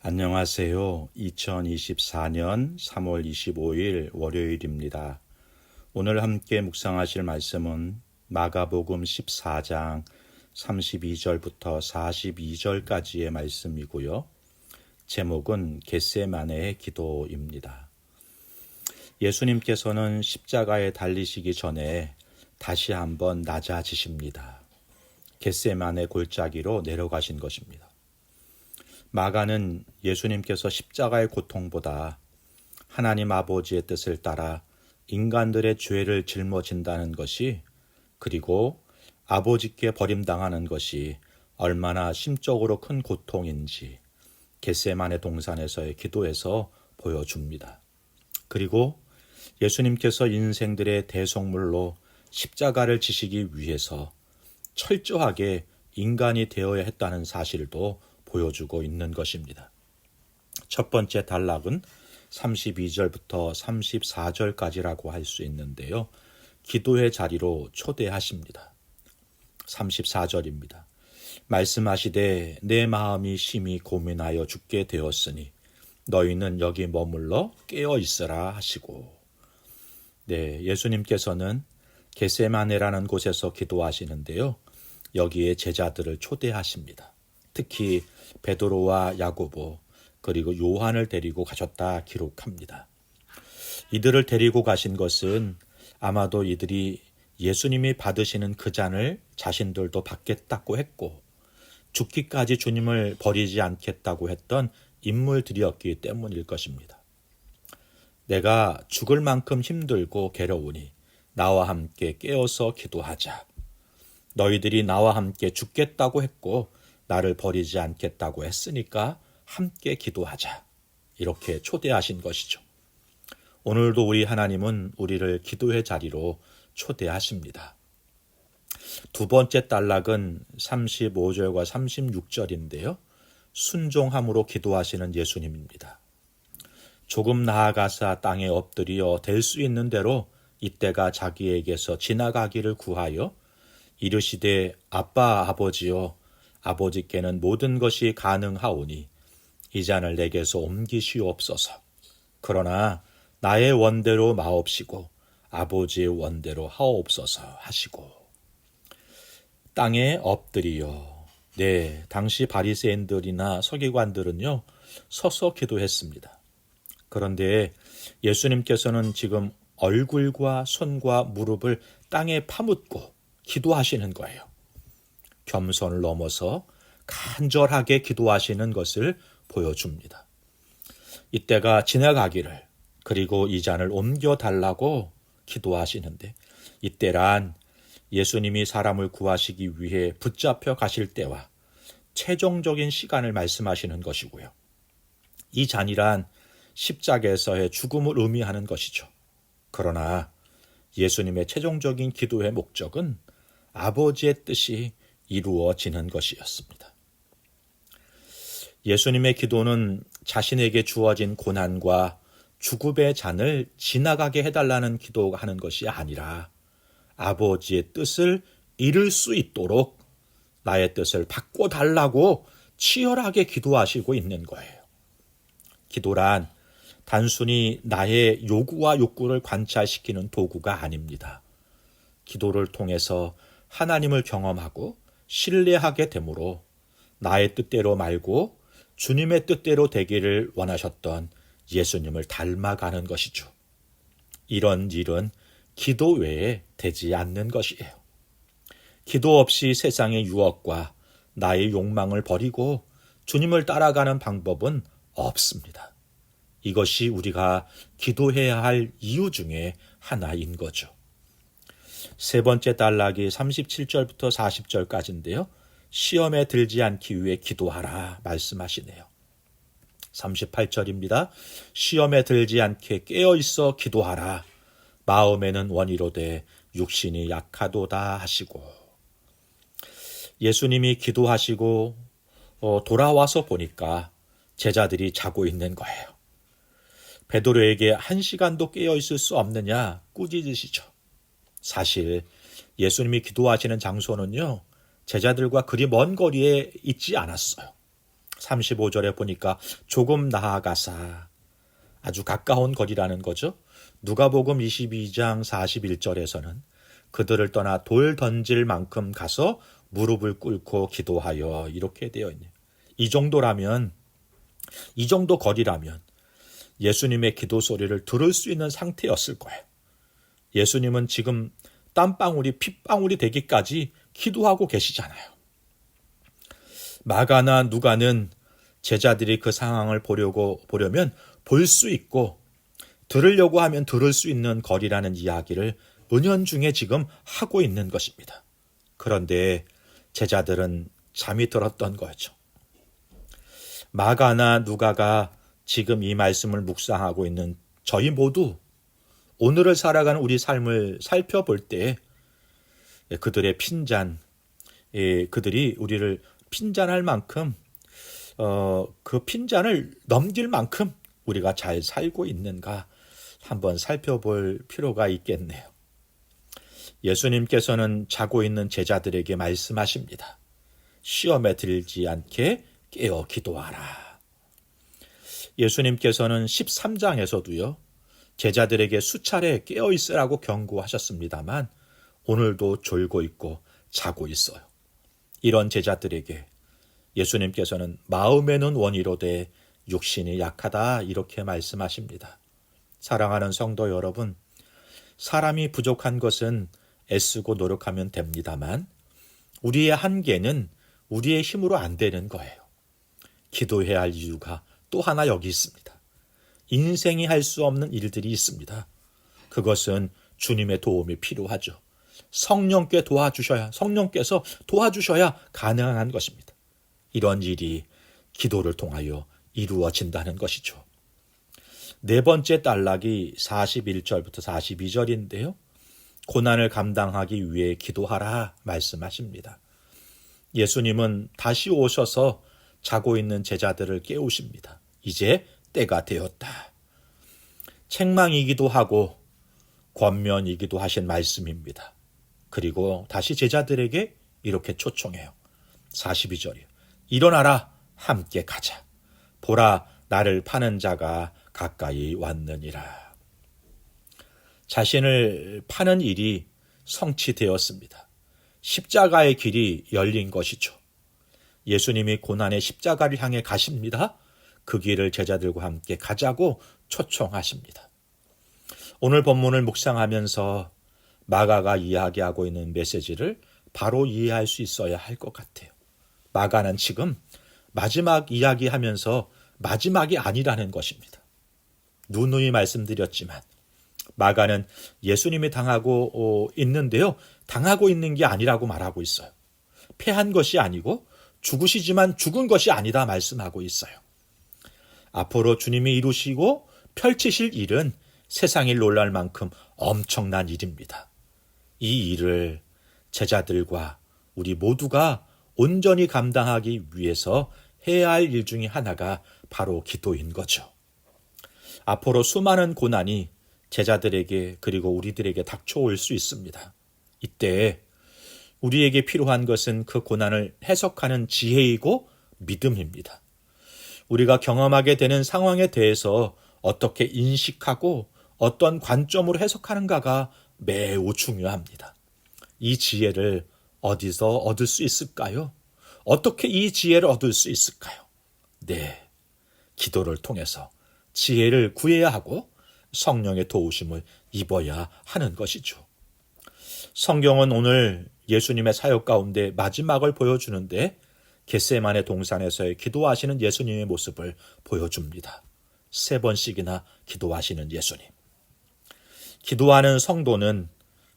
안녕하세요. 2024년 3월 25일 월요일입니다. 오늘 함께 묵상하실 말씀은 마가복음 14장 32절부터 42절까지의 말씀이고요. 제목은 겟세마네의 기도입니다. 예수님께서는 십자가에 달리시기 전에 다시 한번 낮아지십니다. 겟세마네 골짜기로 내려가신 것입니다. 마가는 예수님께서 십자가의 고통보다 하나님 아버지의 뜻을 따라 인간들의 죄를 짊어진다는 것이, 그리고 아버지께 버림당하는 것이 얼마나 심적으로 큰 고통인지 겟세마네 동산에서의 기도에서 보여줍니다. 그리고 예수님께서 인생들의 대속물로 십자가를 지시기 위해서 철저하게 인간이 되어야 했다는 사실도 보여주고 있는 것입니다. 첫 번째 단락은 32절부터 34절까지라고 할 수 있는데요. 기도의 자리로 초대하십니다. 34절입니다. 말씀하시되 내 마음이 심히 고민하여 죽게 되었으니 너희는 여기 머물러 깨어 있으라 하시고, 예수님께서는 겟세마네라는 곳에서 기도하시는데요. 여기에 제자들을 초대하십니다. 특히 베드로와 야고보 그리고 요한을 데리고 가셨다 기록합니다. 이들을 데리고 가신 것은 아마도 이들이 예수님이 받으시는 그 잔을 자신들도 받겠다고 했고 죽기까지 주님을 버리지 않겠다고 했던 인물들이었기 때문일 것입니다. 내가 죽을 만큼 힘들고 괴로우니 나와 함께 깨어서 기도하자. 너희들이 나와 함께 죽겠다고 했고 나를 버리지 않겠다고 했으니까 함께 기도하자. 이렇게 초대하신 것이죠. 오늘도 우리 하나님은 우리를 기도의 자리로 초대하십니다. 두 번째 단락은 35절과 36절인데요. 순종함으로 기도하시는 예수님입니다. 조금 나아가사 땅에 엎드려 될 수 있는 대로 이때가 자기에게서 지나가기를 구하여 이르시되 아빠 아버지여, 아버지께는 모든 것이 가능하오니 이 잔을 내게서 옮기시옵소서. 그러나 나의 원대로 마옵시고 아버지의 원대로 하옵소서 하시고, 땅에 엎드리어. 당시 바리새인들이나 서기관들은요 서서 기도했습니다. 그런데 예수님께서는 지금 얼굴과 손과 무릎을 땅에 파묻고 기도하시는 거예요. 겸손을 넘어서 간절하게 기도하시는 것을 보여줍니다. 이때가 지나가기를, 그리고 이 잔을 옮겨달라고 기도하시는데, 이때란 예수님이 사람을 구하시기 위해 붙잡혀 가실 때와 최종적인 시간을 말씀하시는 것이고요. 이 잔이란 십자가에서의 죽음을 의미하는 것이죠. 그러나 예수님의 최종적인 기도의 목적은 아버지의 뜻이 이루어지는 것이었습니다. 예수님의 기도는 자신에게 주어진 고난과 죽음의 잔을 지나가게 해달라는 기도하는 것이 아니라 아버지의 뜻을 이룰 수 있도록 나의 뜻을 바꿔달라고 치열하게 기도하시고 있는 거예요. 기도란 단순히 나의 요구와 욕구를 관찰시키는 도구가 아닙니다. 기도를 통해서 하나님을 경험하고 신뢰하게 되므로 나의 뜻대로 말고 주님의 뜻대로 되기를 원하셨던 예수님을 닮아가는 것이죠. 이런 일은 기도 외에 되지 않는 것이에요. 기도 없이 세상의 유혹과 나의 욕망을 버리고 주님을 따라가는 방법은 없습니다. 이것이 우리가 기도해야 할 이유 중에 하나인 거죠. 세 번째 단락이 37절부터 40절까지인데요. 시험에 들지 않기 위해 기도하라 말씀하시네요. 38절입니다. 시험에 들지 않게 깨어있어 기도하라. 마음에는 원이로되 육신이 약하도다 하시고, 예수님이 기도하시고 돌아와서 보니까 제자들이 자고 있는 거예요. 베드로에게 1시간도 깨어있을 수 없느냐 꾸짖으시죠. 사실 예수님이 기도하시는 장소는요 제자들과 그리 먼 거리에 있지 않았어요. 35절에 보니까 조금 나아가사, 아주 가까운 거리라는 거죠. 누가복음 22장 41절에서는 그들을 떠나 돌 던질 만큼 가서 무릎을 꿇고 기도하여, 이렇게 되어 있네요. 이 정도라면, 이 정도 거리라면 예수님의 기도 소리를 들을 수 있는 상태였을 거예요. 예수님은 지금 땀방울이 핏방울이 되기까지 기도하고 계시잖아요. 마가나 누가는 제자들이 그 상황을 보려면 볼 수 있고 들으려고 하면 들을 수 있는 거리라는 이야기를 은연중에 지금 하고 있는 것입니다. 그런데 제자들은 잠이 들었던 거죠. 마가나 누가가 지금 이 말씀을 묵상하고 있는 저희 모두 오늘을 살아가는 우리 삶을 살펴볼 때 그들의 핀잔, 그들이 우리를 핀잔할 만큼 그 핀잔을 넘길 만큼 우리가 잘 살고 있는가 한번 살펴볼 필요가 있겠네요. 예수님께서는 자고 있는 제자들에게 말씀하십니다. 시험에 들지 않게 깨어 기도하라. 예수님께서는 13장에서도요. 제자들에게 수차례 깨어 있으라고 경고하셨습니다만 오늘도 졸고 있고 자고 있어요. 이런 제자들에게 예수님께서는 마음에는 원이로되 육신이 약하다, 이렇게 말씀하십니다. 사랑하는 성도 여러분, 사람이 부족한 것은 애쓰고 노력하면 됩니다만 우리의 한계는 우리의 힘으로 안 되는 거예요. 기도해야 할 이유가 또 하나 여기 있습니다. 인생이 할 수 없는 일들이 있습니다. 그것은 주님의 도움이 필요하죠. 성령께서 도와주셔야 가능한 것입니다. 이런 일이 기도를 통하여 이루어진다는 것이죠. 네 번째 단락이 41절부터 42절인데요. 고난을 감당하기 위해 기도하라 말씀하십니다. 예수님은 다시 오셔서 자고 있는 제자들을 깨우십니다. 이제 때가 되었다. 책망이기도 하고 권면이기도 하신 말씀입니다. 그리고 다시 제자들에게 이렇게 초청해요. 42절이요. 일어나라, 함께 가자. 보라, 나를 파는 자가 가까이 왔느니라. 자신을 파는 일이 성취되었습니다. 십자가의 길이 열린 것이죠. 예수님이 고난의 십자가를 향해 가십니다. 그 길을 제자들과 함께 가자고 초청하십니다. 오늘 본문을 묵상하면서 마가가 이야기하고 있는 메시지를 바로 이해할 수 있어야 할 것 같아요. 마가는 지금 마지막 이야기하면서 마지막이 아니라는 것입니다. 누누이 말씀드렸지만 마가는 예수님이 당하고 있는데요. 당하고 있는 게 아니라고 말하고 있어요. 패한 것이 아니고 죽으시지만 죽은 것이 아니다 말씀하고 있어요. 앞으로 주님이 이루시고 펼치실 일은 세상이 놀랄 만큼 엄청난 일입니다. 이 일을 제자들과 우리 모두가 온전히 감당하기 위해서 해야 할 일 중에 하나가 바로 기도인 거죠. 앞으로 수많은 고난이 제자들에게 그리고 우리들에게 닥쳐올 수 있습니다. 이때 우리에게 필요한 것은 그 고난을 해석하는 지혜이고 믿음입니다. 우리가 경험하게 되는 상황에 대해서 어떻게 인식하고 어떤 관점으로 해석하는가가 매우 중요합니다. 이 지혜를 어디서 얻을 수 있을까요? 어떻게 이 지혜를 얻을 수 있을까요? 네, 기도를 통해서 지혜를 구해야 하고 성령의 도우심을 입어야 하는 것이죠. 성경은 오늘 예수님의 사역 가운데 마지막을 보여주는데 겟세마네 동산에서의 기도하시는 예수님의 모습을 보여줍니다. 3번씩이나 기도하시는 예수님. 기도하는 성도는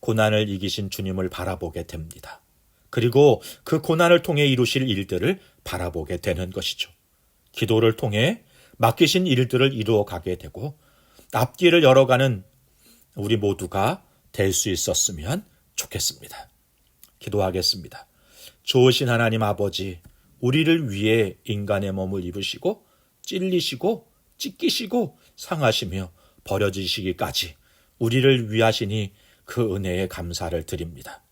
고난을 이기신 주님을 바라보게 됩니다. 그리고 그 고난을 통해 이루실 일들을 바라보게 되는 것이죠. 기도를 통해 맡기신 일들을 이루어가게 되고 앞길을 열어가는 우리 모두가 될 수 있었으면 좋겠습니다. 기도하겠습니다. 좋으신 하나님 아버지, 우리를 위해 인간의 몸을 입으시고 찔리시고 찢기시고 상하시며 버려지시기까지 우리를 위하시니 그 은혜에 감사를 드립니다.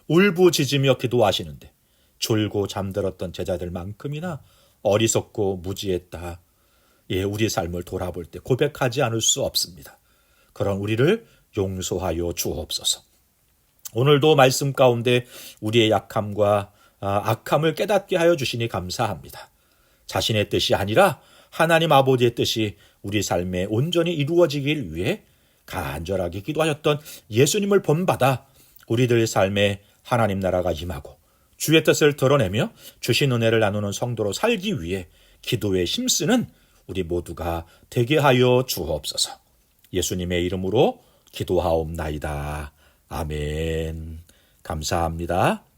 울부짖으며 기도하시는데 졸고 잠들었던 제자들만큼이나 어리석고 무지했다. 예, 우리 삶을 돌아볼 때 고백하지 않을 수 없습니다. 그런 우리를 용서하여 주옵소서. 오늘도 말씀 가운데 우리의 약함과 악함을 깨닫게 하여 주시니 감사합니다. 자신의 뜻이 아니라 하나님 아버지의 뜻이 우리 삶에 온전히 이루어지길 위해 간절하게 기도하셨던 예수님을 본받아 우리들 삶에 하나님 나라가 임하고 주의 뜻을 드러내며 주신 은혜를 나누는 성도로 살기 위해 기도에 힘쓰는 우리 모두가 되게 하여 주옵소서. 예수님의 이름으로 기도하옵나이다. 아멘. 감사합니다.